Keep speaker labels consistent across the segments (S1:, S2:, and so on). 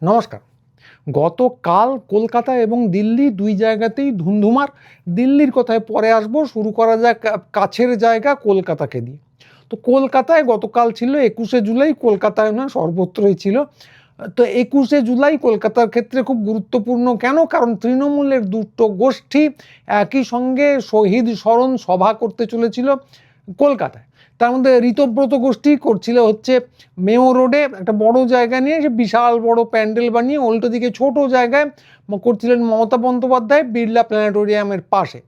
S1: নমস্কার। গতকাল কলকাতা এবং দিল্লি দুই জায়গাতেই ধুন্ধুমার। দিল্লির কথায় পরে আসবো, শুরু করা যাক কাছের জায়গা কলকাতাকে দিয়ে। তো কলকাতায় গতকাল ছিল 21শে জুলাই, কলকাতায় নয় সর্বত্রই ছিল। তো 21শে জুলাই কলকাতার ক্ষেত্রে খুব গুরুত্বপূর্ণ কেন? কারণ তৃণমূলের দুটো গোষ্ঠী একই সঙ্গে শহীদ স্মরণ সভা করতে চলেছিল কলকাতায়। তার মধ্যে ঋতব্রত গোষ্ঠী করছিল হচ্ছে মেয়ো রোডে একটা বড় জায়গা নিয়ে, সে বিশাল বড় প্যান্ডেল বানিয়ে, উল্টো দিকে ছোট জায়গায় করছিলেন মমতা বন্দ্যোপাধ্যায় বিড়লা প্ল্যানেটোরিয়ামের পাশে।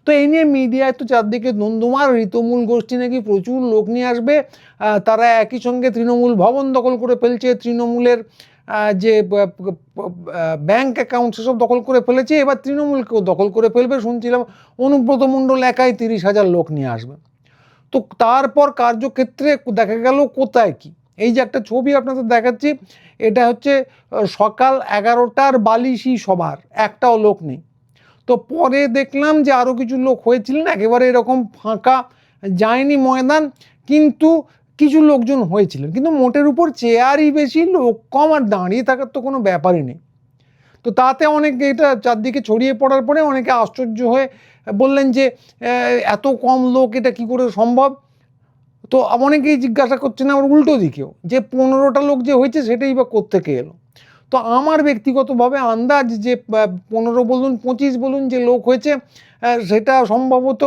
S1: তো এই নিয়ে মিডিয়ায় তো চারদিকে ধুন্ধুমার, ঋতমূল গোষ্ঠী নাকি প্রচুর লোক নিয়ে আসবে, তারা একই সঙ্গে তৃণমূল ভবন দখল করে ফেলছে, তৃণমূলের যে ব্যাংক অ্যাকাউন্ট সেসব দখল করে ফেলেছে, এবার তৃণমূলকেও দখল করে ফেলবে শুনছিলাম। অনুব্রত মণ্ডল একাই 30,000 লোক নিয়ে আসবে। তো তারপর কার্যক্ষেত্রে দেখা গেল কোথায় কি, এই যে একটা ছবি আপনাদের দেখাচ্ছি, এটা হচ্ছে সকাল 11টার বালিশি সভার, একটাও লোক নেই। তো পরে দেখলাম যে আরও কিছু লোক হয়েছিলেন, একেবারে এরকম ফাঁকা যায়নি ময়দান, কিন্তু কিছু লোকজন হয়েছিলেন, কিন্তু মোটের উপর চেয়ারই বেশি, লোক কম, আর দাঁড়িয়ে থাকার তো কোনো ব্যাপারই নেই। তো তাতে অনেকে, এটা চারদিকে ছড়িয়ে পড়ার পরে অনেকে আশ্চর্য হয়ে বললেন যে এত কম লোক এটা কি করে সম্ভব। তো অনেকেই জিজ্ঞাসা করছেন আবার উল্টো দিকেও, যে 15টা লোক যে হয়েছে সেটাই বা কোত্থেকে এলো। তো আমার ব্যক্তিগতভাবে আন্দাজ যে 15 বলুন 25 বলুন যে লোক হয়েছে, সেটা সম্ভবত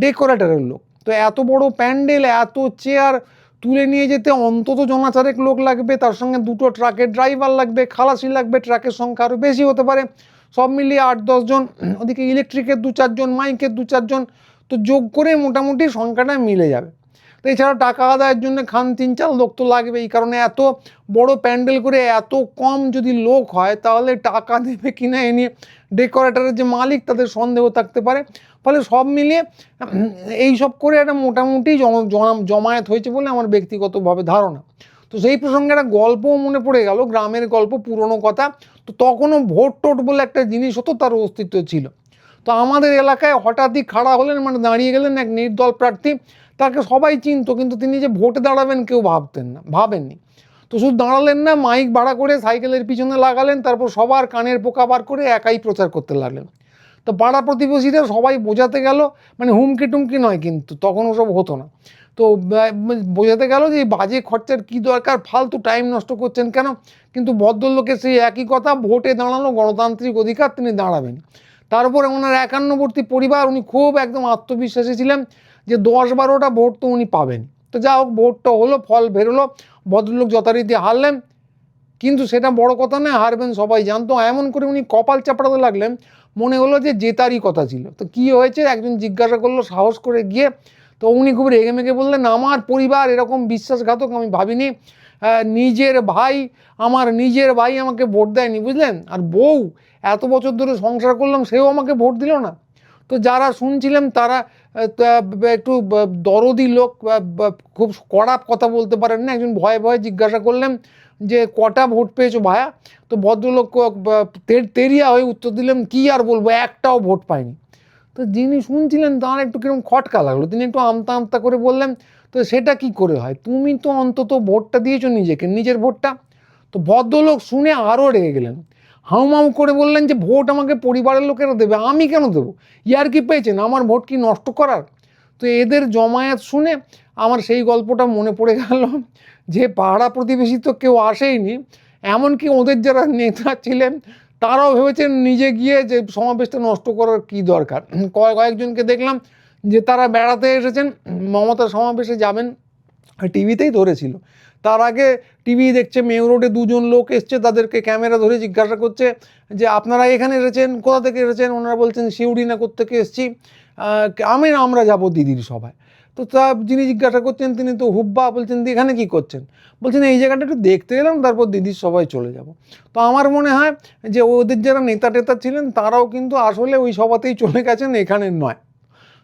S1: ডেকোরেটরের লোক। তো এত বড় প্যান্ডেল, এত চেয়ার তুলে নিয়ে যেতে অন্তত জনাচারেক লোক লাগবে, তার সঙ্গে দুটো ট্রাকের ড্রাইভার লাগবে, খালাসি লাগবে, ট্রাকের সংখ্যা আরও বেশি হতে পারে, সব মিলিয়ে 8-10 জন, ওদিকে ইলেকট্রিকের 2-4 জন, মাইকের 2-4 জন, তো যোগ করে মোটামুটি সংখ্যাটা মিলে যাবে। তো এছাড়া টাকা আদায়ের জন্য খান 3-4 লোক তো লাগবে। এই কারণে এত বড় প্যান্ডেল করে এত কম যদি লোক হয়, তাহলে টাকা দেবে কিনা এ নিয়ে ডেকোরেটরের যে মালিক তাদের সন্দেহ থাকতে পারে। ফলে সব মিলিয়ে এই সব করে একটা মোটামুটি জমায়েত হয়েছে বলে আমার ব্যক্তিগতভাবে ধারণা। তো সেই প্রসঙ্গে একটা গল্পও মনে পড়ে গেল, গ্রামের গল্প, পুরনো কথা। তো তখনও ভোট টোট বলে একটা জিনিস হতো, তার অস্তিত্ব ছিল। তো আমাদের এলাকায় হঠাৎই খাড়া হলেন, মানে দাঁড়িয়ে গেলেন এক নির্দল প্রার্থী। তাকে সবাই চিনত, কিন্তু তিনি যে ভোটে দাঁড়াবেন কেউ ভাবেননি। তো শুধু দাঁড়ালেন না, মাইক ভাড়া করে সাইকেলের পিছনে লাগালেন, তারপর সবার কানের পোকা বার করে একাই প্রচার করতে লাগলেন। তো পাড়া প্রতিবেশীরা সবাই বোঝাতে গেল, মানে হুমকি টুমকি নয়, কিন্তু তখন ওসব হতো না। তো বোঝাতে গেল যে এই বাজে খরচার কী দরকার, ফালতু টাইম নষ্ট করছেন কেন। কিন্তু ভদ্রলোকের সেই একই কথা, ভোটে দাঁড়ানো গণতান্ত্রিক অধিকার, তিনি দাঁড়াবেন। তারপরে ওনার 51বর্তী পরিবার, উনি খুব একদম আত্মবিশ্বাসী ছিলেন যে 10-12টা ভোট তো উনি পাবেন। তো যা হোক, ভোটটা হলো, ফল বেরোলো, ভদ্রলোক যথারীতি হারলেন। কিন্তু সেটা বড় কথা নয়, হারবেন সবাই জানতো। এমন করে উনি কপাল চাপড়াতে লাগলেন, মনে হলো যে জেতারই কথা ছিল। তো কি হয়েছে একজন জিজ্ঞাসা করলো সাহস করে গিয়ে। তো উনি খুব রেগে মেগে বললেন, আমার পরিবার এরকম বিশ্বাসঘাতক আমি ভাবিনি। আমার নিজের ভাই আমাকে ভোট দেয়নি, বুঝলেন, আর বউ এত বছর ধরে সংসার করলাম, সেও আমাকে ভোট দিল না। তো যারা শুনছিলেন তারা একটু দরদি লোক, খুব কড়া কথা বলতে পারেন না, একজন ভয়ে ভয়ে জিজ্ঞাসা করলেন যে কটা ভোট পেয়েছো ভায়া। তো ভদ্রলোক তেরিয়া হয়ে উত্তর দিলেন, কি আর বলবো, একটাও ভোট পাইনি। তো যিনি শুনছিলেন তার একটু কিরকম খটকা লাগলো, তিনি একটু আমতা আমতা করে বললেন, তো সেটা কি করে হয়, তুমি তো অন্তত ভোটটা দিয়েছো নিজের ভোটটা। তো ভদ্রলোক শুনে আরও রেগে গেলেন, হাউমাউ করে বললেন যে ভোট আমাকে পরিবারের লোকেরা দেবে, আমি কেন দেবো, ইয়ার কি পেয়েছেন, আমার ভোট কি নষ্ট করার। তো এদের জমায়েত শুনে আমার সেই গল্পটা মনে পড়ে গেল, যে পাড়া প্রতিবেশী তো কেউ আসেইনি, এমনকি ওদের যারা নেতা ছিলেন তারাও ভেবেছেন নিজে গিয়ে যে সমাবেশটা নষ্ট করার কি দরকার। কয়েকজনকে দেখলাম যে তারা বেড়াতে এসেছেন, মমতা সমাবেশে যাবেন, টিভিতেই ধরেছিল। তার আগে টিভি দেখছে, মেয়ো রোডে 2জন লোক এসছে, তাদেরকে ক্যামেরা ধরে জিজ্ঞাসা করছে যে আপনারা এখানে এসেছেন, কোথা থেকে এসেছেন। ওনারা বলছেন সিউড়ি না কোত্থেকে এসছি। আমরা যাব দিদির সভায়। তো যিনি জিজ্ঞাসা করছেন তিনি তো হুব্বা, বলছেন এখানে কি করছেন, বলছেন এই জায়গাটা একটু দেখতে এলাম, তারপর দিদির সভায় চলে যাব। তো আমার মনে হয় যে ওদের যারা নেতা টেতা ছিলেন তারাও কিন্তু আসলে ওই সভাতেই চলে গেছেন, এখানে নয়।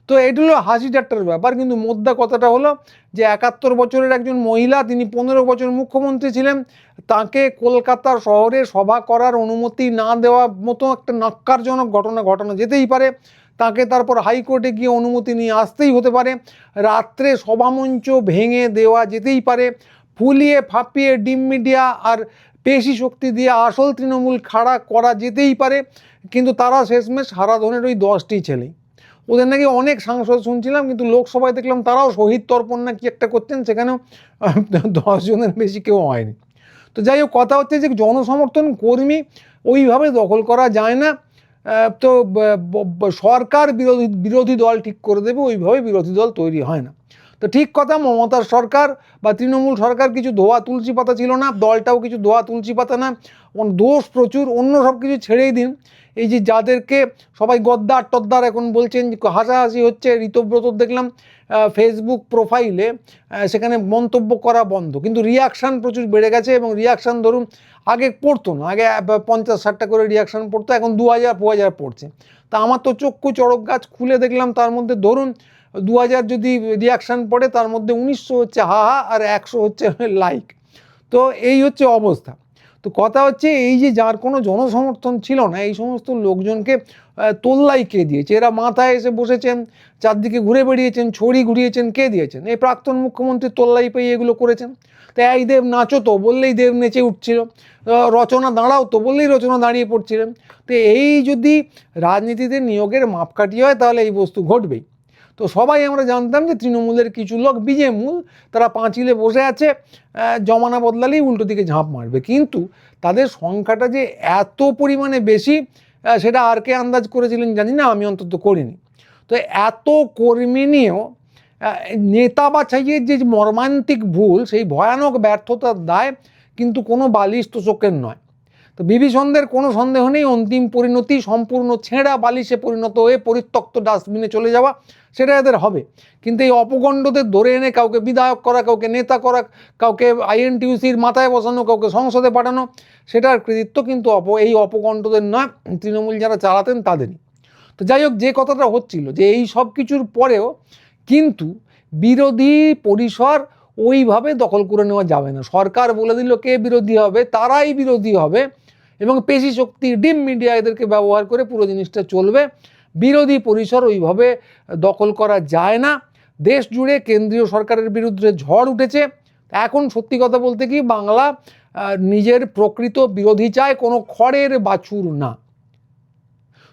S1: তো এটি হলো হাসি ঠাট্টার ব্যাপার, কিন্তু মোদ্দা কথাটা হলো যে 71 বছরের একজন মহিলা, তিনি 15 বছর মুখ্যমন্ত্রী ছিলেন, তাকে কলকাতা শহরে সভা করার অনুমতি না দেওয়া মতো একটা ন্যক্কারজনক ঘটনা ঘটানো যেতেই পারে। তাকে তারপর হাইকোর্টে গিয়ে অনুমতি নিয়ে আসতেই হতে পারে, রাত্রে সভামঞ্চ ভেঙে দেওয়া যেতেই পারে, ফুলিয়ে ফাঁপিয়ে ডিম মিডিয়া আর পেশি শক্তি দিয়ে আসল তৃণমূল খাড়া করা যেতেই পারে, কিন্তু তারা শেষমেশ হারাধনের ওই 10টি ছেলেই। ওদের নাকি অনেক সাংসদ শুনছিলাম, কিন্তু লোকসভায় দেখলাম তারাও শহীদ তর্পণ না কি একটা করছেন, সেখানেও 10 জনের বেশি কেউ হয়নি। তো যাই হোক, কথা হচ্ছে যে জনসমর্থন কর্মী ওইভাবে দখল করা যায় না। তো সরকার বিরোধী দল ঠিক করে দেবে, ওইভাবে বিরোধী দল তৈরি হয় না। তো ঠিক কথা, মমতার সরকার বা তৃণমূল সরকার কিছু ধোয়া তুলসী পাতা ছিল না, দলটাও কিছু ধোয়া তুলসী পাতা না, দোষ প্রচুর। অন্য সব কিছু ছেড়েই দিন, এই যে যাদেরকে সবাই গদ্দার টদ্দার এখন বলছেন, হাসাহাসি হচ্ছে, ঋতব্রত দেখলাম ফেসবুক প্রোফাইলে সেখানে মন্তব্য করা বন্ধ, কিন্তু রিয়াকশান প্রচুর বেড়ে গেছে। এবং রিয়াকশান ধরুন আগে পড়তো না, আগে 50-60টা করে রিয়াকশান পড়তো, এখন 2000 পড়ছে। তা আমার তো চক্ষু চড়ক গাছ খুলে দেখলাম, তার মধ্যে ধরুন 2000 যদি রিয়াকশান পড়ে, তার মধ্যে 1900 হচ্ছে হাহা আর 100 হচ্ছে লাইক। তো এই হচ্ছে অবস্থা। তো কথা হচ্ছে, এই যে যার কোনো জনসমর্থন ছিল না, এই সমস্ত লোকজনকে তোল্লাই কে দিয়েছে? এরা মাথায় এসে বসেছেন, চারদিকে ঘুরে বেরিয়েছেন, ছড়ি ঘুরিয়েছেন, কে দিয়েছেন? এই প্রাক্তন মুখ্যমন্ত্রী তোল্লাই পেয়ে এগুলো করেছেন। তো এই দেব নাচো তো বললেই দেব নেচে উঠছিল, রচনা দাঁড়াও তো বললেই রচনা দাঁড়িয়ে পড়ছিলেন। তো এই যদি রাজনীতিতে নিয়োগের মাপকাঠি হয়, তাহলে এই বস্তু ঘটবেই। তো সবাই আমরা জানতাম যে তৃণমূলের কিছু লোক বিজেমূল, তারা পাঁচিলে বসে আছে, জমানা বদলালেই উল্টো দিকে ঝাঁপ মারবে। কিন্তু তাদের সংখ্যাটা যে এত পরিমাণে বেশি, সেটা আর কে আন্দাজ করেছিলেন জানি না, আমি অন্তত করিনি। তো এত কর্মী নিয়েও নেতা বাছাইয়ের যে মর্মান্তিক ভুল, সেই ভয়ানক ব্যর্থতার দায় কিন্তু কোনো বালিশ তোষকের নয়। তো বিভীষণদের কোনো সন্দেহ নেই, অন্তিম পরিণতি সম্পূর্ণ ছেঁড়া বালিশে পরিণত হয়ে পরিত্যক্ত ডাস্টবিনে চলে যাওয়া, সেটা এদের হবে। কিন্তু এই অপগণ্ডদের ধরে এনে কাউকে বিধায়ক করা, কাউকে নেতা করা, কাউকে আইএনটিইউসির মাথায় বসানো, কাউকে সংসদে পাঠানো, সেটার কৃতিত্ব কিন্তু এই অপগণ্ডদের নয়, তৃণমূল যারা চালাতেন তাদেরই। তো যাই হোক, যে কথাটা হচ্ছিল যে এই সব কিছুর পরেও কিন্তু বিরোধী পরিসর ওইভাবে দখল করে নেওয়া যাবে না। সরকার বলে দিল কে বিরোধী হবে, তারাই বিরোধী হবে, এবং পেশি শক্তি ডিম মিডিয়া এদেরকে ব্যবহার করে পুরো জিনিসটা চলবে। বিরোধী পরিসর ওইভাবে দখল করা যায় না। দেশ জুড়ে কেন্দ্রীয় সরকারের বিরুদ্ধে ঝড় উঠেছে। এখন সত্যি কথা বলতে কি, বাংলা নিজের প্রকৃত বিরোধী চায়, কোনো খড়ের বাছুর না।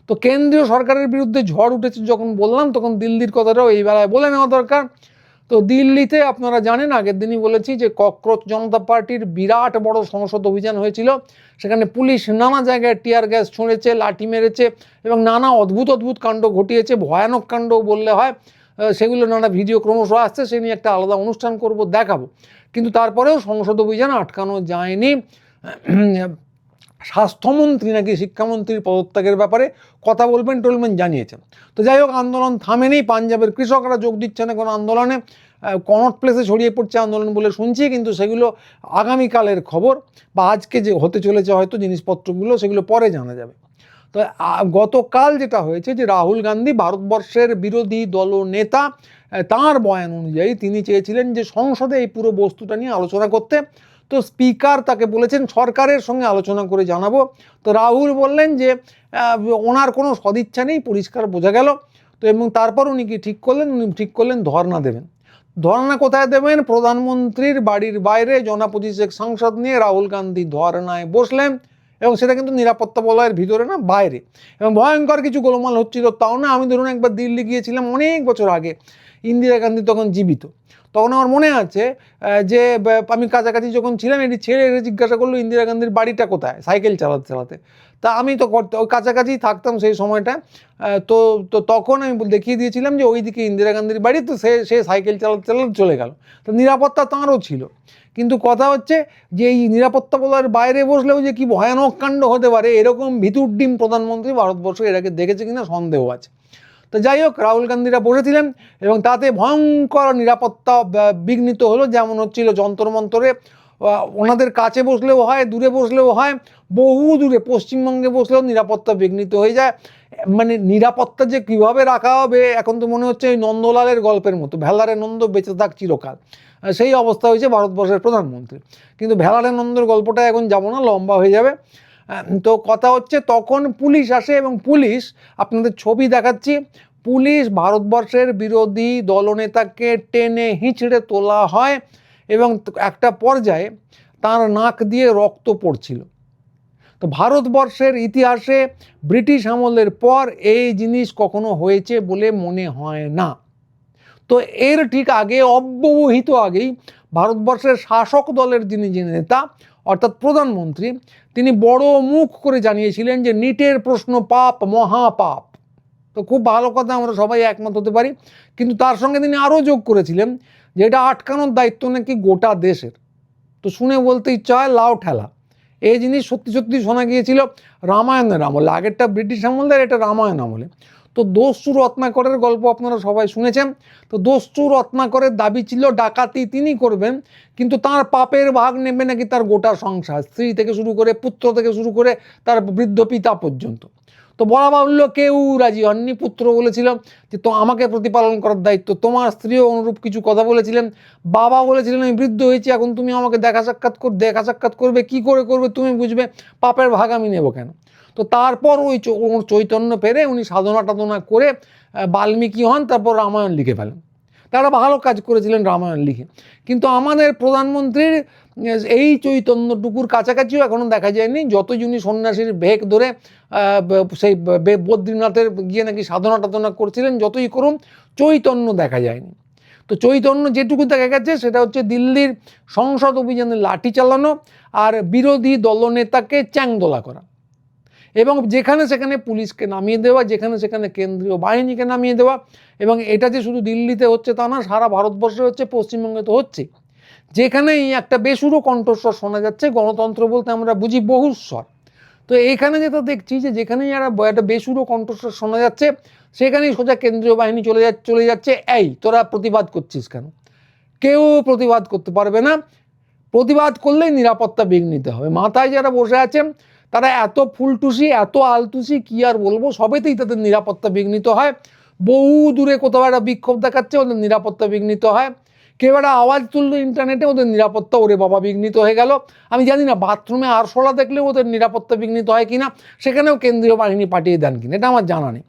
S1: তো কেন্দ্রীয় সরকারের বিরুদ্ধে ঝড় উঠেছে যখন বললাম, তখন দিল্লির কথাটাও এই বেলায় বলে নেওয়া দরকার। তো দিল্লিতে আপনারা জানেন, আগের দিনই বলেছি যে ককরোচ জনতা পার্টির বিরাট বড় সংসদ অভিযান হয়েছিল। সেখানে পুলিশ নানা জায়গায় টিয়ার গ্যাস ছুঁড়েছে, লাঠি মেরেছে, এবং নানা অদ্ভুত অদ্ভুত কাণ্ড ঘটিয়েছে, ভয়ানক কাণ্ড বললে হয়। সেগুলো নানা ভিডিও ক্রমশ আসছে, সে নিয়ে একটা আলাদা অনুষ্ঠান করব, দেখাবো। কিন্তু তারপরেও সংসদ অভিযান আটকানো যায়নি। স্বাস্থ্যমন্ত্রী নাকি শিক্ষামন্ত্রীর পদত্যাগের ব্যাপারে কথা বলবেন জানিয়েছেন। তো যাই হোক, আন্দোলন থামেনি, পাঞ্জাবের কৃষকরা যোগ দিচ্ছে না কোনো আন্দোলনে, কনট প্লেসে ছড়িয়ে পড়ছে আন্দোলন বলে শুনছি, কিন্তু সেগুলো আগামীকালের খবর, বা আজকে যে হতে চলেছে হয়তো জিনিসপত্রগুলো, সেগুলো পরে জানা যাবে। তো গতকাল যেটা হয়েছে যে রাহুল গান্ধী, ভারতবর্ষের বিরোধী দলনেতা, তাঁর বয়ান অনুযায়ী তিনি চেয়েছিলেন যে সংসদে এই পুরো বস্তুটা নিয়ে আলোচনা করতে। তো স্পিকার তাকে বলেছেন সরকারের সঙ্গে আলোচনা করে জানাবো। তো রাহুল বললেন যে ওনার কোনো সদিচ্ছা নেই, পরিষ্কার বোঝা গেল। তো এবং তারপর উনি ঠিক করলেন ধর্ণা দেবেন। ধর্ণা কোথায় দেবেন? প্রধানমন্ত্রীর বাড়ির বাইরে জনপ্রতিনিধি সাংসদ নিয়ে রাহুল গান্ধী ধর্ণায় বসলেন, এবং সেটা কিন্তু নিরাপত্তা বলয়ের ভিতরে না, বাইরে। এবং ভয়ঙ্কর কিছু গোলমাল হচ্ছিল, তাও না। আমি ধরুন একবার দিল্লি গিয়েছিলাম অনেক বছর আগে, ইন্দিরা গান্ধী তখন জীবিত। তখন আমার মনে আছে যে আমি কাছাকাছি যখন ছিলাম, এটি ছেড়ে জিজ্ঞাসা করলো ইন্দিরা গান্ধীর বাড়িটা কোথায়, সাইকেল চালাতে চালাতে। তা আমি তো ওই কাছাকাছি থাকতাম সেই সময়টা। তো তখন আমি দেখিয়ে দিয়েছিলাম যে ওইদিকে ইন্দিরা গান্ধীর বাড়ি। তো সে সাইকেল চালাতে চালাতে চলে গেল। তো নিরাপত্তা তাঁরও ছিল, কিন্তু কথা হচ্ছে যে এই নিরাপত্তা বলার বাইরে বসলেও যে কি ভয়ানক কাণ্ড হতে পারে, এরকম ভিতুর ডিম প্রধানমন্ত্রী ভারতবর্ষ এর আগে দেখেছে কিনা সন্দেহ আছে। তো যাই হোক, রাহুল গান্ধীরা বসেছিলেন, এবং তাতে ভয়ঙ্কর নিরাপত্তা বিঘ্নিত হলো, যেমন হচ্ছিল যন্তর মন্তরে। ওনাদের কাছে বসলেও হয়, দূরে বসলেও হয়, বহু দূরে পশ্চিমবঙ্গে বসলেও নিরাপত্তা বিঘ্নিত হয়ে যায়। মানে নিরাপত্তা যে কীভাবে রাখা হবে, এখন তো মনে হচ্ছে ওই নন্দলালের গল্পের মতো, ভেলারে নন্দ বেঁচে থাক চিরকাল, সেই অবস্থা হয়েছে ভারতবর্ষের প্রধানমন্ত্রী। কিন্তু ভেলারে নন্দর গল্পটা এখন যাব না, লম্বা হয়ে যাবে। তো কথা হচ্ছে, তখন পুলিশ আসে, এবং পুলিশ, আপনাদের ছবি দেখাচ্ছি, পুলিশ ভারতবর্ষের বিরোধী দলনেতাকে টেনে হিঁচড়ে তোলা হয়, এবং একটা পর্যায়ে তার নাক দিয়ে রক্ত পড়ছিল। তো ভারতবর্ষের ইতিহাসে ব্রিটিশ আমলের পর এই জিনিস কখনো হয়েছে বলে মনে হয় না। তো এর ঠিক আগে, অব্যবহিত আগেই, ভারতবর্ষের শাসক দলের যিনি নেতা অর্থাৎ প্রধানমন্ত্রী, তিনি বড় মুখ করে জানিয়েছিলেন যে নিটের প্রশ্ন পাপ, মহাপাপ। তো খুব ভালো কথা, আমরা সবাই একমত হতে পারি। কিন্তু তার সঙ্গে তিনি আরও যোগ করেছিলেন যে এটা আটকানোর দায়িত্ব নাকি গোটা দেশের। তো শুনে বলতে ইচ্ছা হয় লাউ ঠেলা। এই জিনিস সত্যি সত্যি শোনা গিয়েছিল রামায়ণের আমলে, আগেরটা ব্রিটিশ আমলের, এটা রামায়ণ আমলে। তো দস্যু রত্নাকরের গল্প আপনারা সবাই শুনেছেন। তো দস্যু রত্নাকরের দাবি ছিল ডাকাতি তিনি করবেন, কিন্তু তার পাপের ভাগ নেবে নাকি তার গোটা সংসার, স্ত্রী থেকে শুরু করে, পুত্র থেকে শুরু করে, তার বৃদ্ধ পিতা পর্যন্ত। তো বলা বাহুল্য কেউ রাজি হননি। পুত্র বলেছিল যে তো আমাকে প্রতিপালন করার দায়িত্ব, তোমার স্ত্রীও অনুরূপ কিছু কথা বলেছিলেন। বাবা বলেছিলেন আমি বৃদ্ধ হয়েছি, এখন তুমি আমাকে দেখা সাক্ষাৎ করবে, কি করে করবে তুমি বুঝবে, পাপের ভাগ আমি নেব কেন। তো তারপর ওই চৈতন্য পেরে উনি সাধনা টাধনা করে বাল্মীকি হন, তারপর রামায়ণ লিখে ফেলেন। তারা ভালো কাজ করেছিলেন রামায়ণ লিখে। কিন্তু আমাদের প্রধানমন্ত্রীর এই চৈতন্যটুকুর কাছাকাছিও এখনো দেখা যায়নি। যতই উনি সন্ন্যাসীর ভেক ধরে সেই বদ্রীনাথের গিয়ে নাকি সাধনা টাধনা করছিলেন, যতই করুন চৈতন্য দেখা যায়নি। তো চৈতন্য যেটুকু দেখা গেছে সেটা হচ্ছে দিল্লির সংসদ অভিযানে লাঠি চালানো আর বিরোধী দলনেতাকে চ্যাংদোলা করা, এবং যেখানে সেখানে পুলিশকে নামিয়ে দেওয়া, যেখানে সেখানে কেন্দ্রীয় বাহিনীকে নামিয়ে দেওয়া। এবং এটা যে শুধু দিল্লিতে হচ্ছে তা না, সারা ভারতবর্ষে হচ্ছে, পশ্চিমবঙ্গে তো হচ্ছে। যেখানেই একটা বেসুরো কণ্ঠস্বর শোনা যাচ্ছে, গণতন্ত্র বলতে আমরা বুঝি বহুস্বর। তো এখানে যেটা দেখছি যে যেখানেই একটা বেসুরো কণ্ঠস্বর শোনা যাচ্ছে, সেখানেই সোজা কেন্দ্রীয় বাহিনী চলে যাচ্ছে, এই তোরা প্রতিবাদ করছিস কেন। কেউ প্রতিবাদ করতে পারবে না, প্রতিবাদ করলেই নিরাপত্তা বিঘ্নিত হবে। মাথায় যারা বসে আছেন তারা এত ফুলটুসি, এত আলটুসি, কি আর বলবো, সবেতেই তাদের নিরাপত্তা বিঘ্নিত হয়। বহু দূরে কোথাও একটা বিক্ষোভ দেখাচ্ছে, ওদের নিরাপত্তা বিঘ্নিত হয়। কেউ একটা আওয়াজ তুললো ইন্টারনেটে, ওদের নিরাপত্তা ওরে বাবা বিঘ্নিত হয়ে গেল। আমি জানি না বাথরুমে আরশোলা দেখলেও ওদের নিরাপত্তা বিঘ্নিত হয় কিনা, সেখানেও কেন্দ্রীয় বাহিনী পাঠিয়ে দেন কিনা, এটা আমার জানা নেই।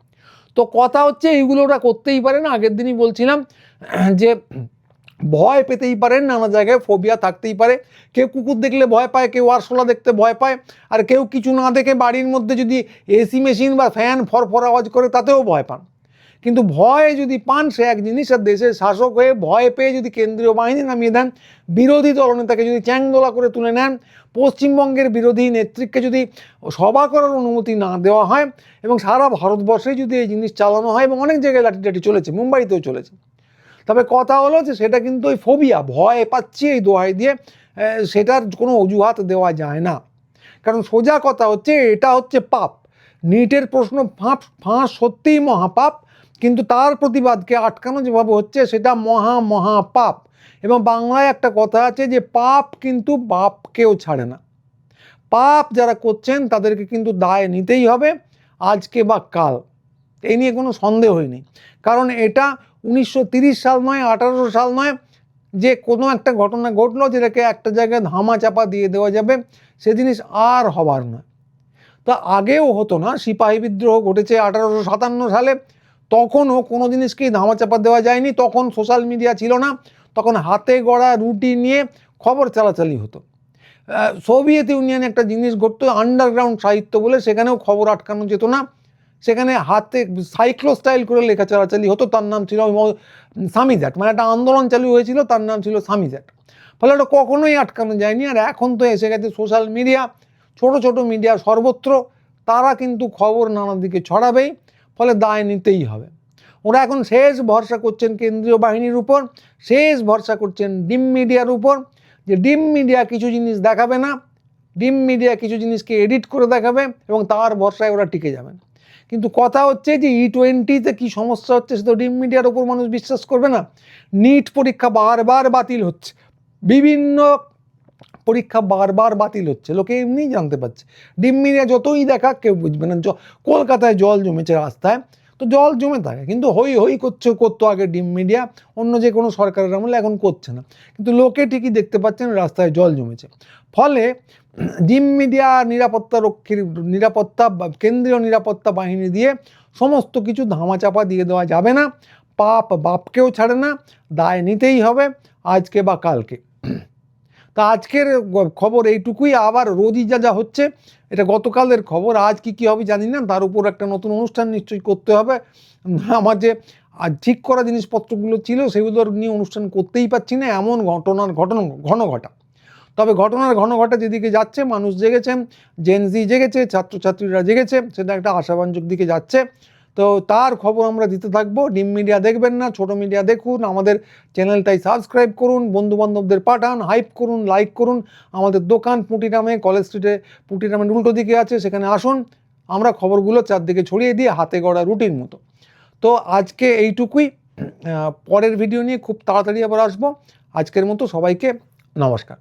S1: তো কথা হচ্ছে এইগুলো ওরা করতেই পারে না। আগের দিনই বলছিলাম যে ভয় পেতেই পারেন, নানা জায়গায় ফোবিয়া থাকতেই পারে। কেউ কুকুর দেখলে ভয় পায়, কেউ আরশোলা দেখতে ভয় পায়, আর কেউ কিছু না দেখে বাড়ির মধ্যে যদি এসি মেশিন বা ফ্যান ফরফর আওয়াজ করে তাতেও ভয় পান। কিন্তু ভয় যদি পান সে এক জিনিস, আর দেশের শাসক হয়ে ভয় পেয়ে যদি কেন্দ্রীয় বাহিনী নামিয়ে দেন, বিরোধী দলনেতাকে যদি চ্যাংদোলা করে তুলে নেন, পশ্চিমবঙ্গের বিরোধী নেতৃত্বকে যদি সভা করার অনুমতি না দেওয়া হয়, এবং সারা ভারতবর্ষে যদি এই জিনিস চালানো হয়, এবং অনেক জায়গায় লাঠিটাঠি চলেছে, মুম্বাইতেও চলেছে। তবে কথা হলো যে সেটা কিন্তু ওই ফোবিয়া, ভয় পাচ্ছি এই দোহাই দিয়ে, সেটার কোনো অজুহাত দেওয়া যায় না। কারণ সোজা কথা হচ্ছে এটা হচ্ছে পাপ। নিটের প্রশ্ন ফাঁস সত্যিই মহাপাপ, কিন্তু তার প্রতিবাদকে আটকানো যেভাবে হচ্ছে সেটা মহাপাপ। এবং বাংলায় একটা কথা আছে যে পাপ কিন্তু বাপকেও ছাড়ে না। পাপ যারা করছেন তাদেরকে কিন্তু দায় নিতেই হবে, আজকে বা কাল, এই নিয়ে কোনো সন্দেহই নেই। কারণ এটা 1930 সাল নয়, 1800 সাল নয়, যে কোনো একটা ঘটনা ঘটলো যেটাকে একটা জায়গায় ধামা চাপা দিয়ে দেওয়া যাবে, সে জিনিস আর হবার নয়। তা আগেও হতো না, সিপাহী বিদ্রোহ ঘটেছে 1857 সালে, তখনও কোনো জিনিসকেই ধামাচাপা দেওয়া যায়নি। তখন সোশ্যাল মিডিয়া ছিল না, তখন হাতে গড়া রুটি নিয়ে খবর চালাচালি হতো। সোভিয়েত ইউনিয়নে একটা জিনিস ঘটতো আন্ডারগ্রাউন্ড সাহিত্য বলে, সেখানেও খবর আটকানো যেত না। সেখানে হাতে সাইক্লো স্টাইল করে লেখা চালাচালি হতো, তার নাম ছিল সামিজাট। মানে একটা আন্দোলন চালু হয়েছিল, তার নাম ছিল সামিজাট। ফলে ওটা কখনোই আটকানো যায়নি। আর এখন তো এসে গেছে সোশ্যাল মিডিয়া, ছোট ছোট মিডিয়া সর্বত্র, তারা কিন্তু খবর নানা দিকে ছড়াবেই, ফলে দায় নিতেই হবে। ওরা এখন শেষ ভরসা করছেন কেন্দ্রীয় বাহিনীর উপর, শেষ ভরসা করছেন ডিম মিডিয়ার উপর, যে ডিম মিডিয়া কিছু জিনিস দেখাবে না, ডিম মিডিয়া কিছু জিনিসকে এডিট করে দেখাবে, এবং তার ভরসায় ওরা টিকে যাবেন। কিন্তু কথা হচ্ছে যে E20-তে কী সমস্যা হচ্ছে সে তো ডিম মিডিয়ার ওপর মানুষ বিশ্বাস করবে না। নিট পরীক্ষা বারবার বাতিল হচ্ছে, বিভিন্ন পরীক্ষা বারবার বাতিল হচ্ছে, লোকে এমনিই জানতে পারছে। ডিম মিডিয়া যতই দেখা কেউ বুঝবে না। কলকাতায় জল জমেছে রাস্তায়, তো জল জমে থাকে, কিন্তু হই করতো আগে ডিম মিডিয়া, অন্য যে কোনো সরকারের আমলে, এখন করছে না। কিন্তু লোকে ঠিকই দেখতে পাচ্ছেন রাস্তায় জল জমেছে। ফলে ডিম মিডিয়া কেন্দ্রীয় নিরাপত্তা বাহিনী দিয়ে সমস্ত কিছু ধামাচাপা দিয়ে দেওয়া যাবে না। পাপ বাপকেও ছাড়ে না, দায় নিতেই হবে আজকে বা কালকে। তা আজকের খবর এইটুকুই। আবার রোজই যা যা হচ্ছে এটা গতকালের খবর, আজ কি হবে জানি না, তার উপর একটা নতুন অনুষ্ঠান নিশ্চয়ই করতে হবে। আমার যে ঠিক করা জিনিসপত্রগুলো ছিল সেগুলোর নিয়ে অনুষ্ঠান করতেই পারছি না, এমন ঘন ঘটা। তবে ঘটনার ঘন ঘটা যেদিকে যাচ্ছে, মানুষ জেগেছেন, জেনজি জেগেছে, ছাত্রছাত্রীরা জেগেছে, সেটা একটা আশাব্যঞ্জক দিকে যাচ্ছে। তো তার খবর আমরা দিতে থাকবো। ডিম মিডিয়া দেখবেন না, ছোট মিডিয়া দেখুন, আমাদের চ্যানেলটাই সাবস্ক্রাইব করুন, বন্ধুবান্ধবদের পাঠান, হাইপ করুন, লাইক করুন। আমাদের দোকান পুটিরামে, কলেজ স্ট্রিটে, পুটিরামের উল্টো দিকে আছে, সেখানে আসুন। আমরা খবরগুলো চারদিকে ছড়িয়ে দিয়ে হাতে গড়া রুটির মতো। তো আজকে এইটুকুই, পরের ভিডিও নিয়ে খুব তাড়াতাড়ি আবার আসবো। আজকের মতো সবাইকে নমস্কার।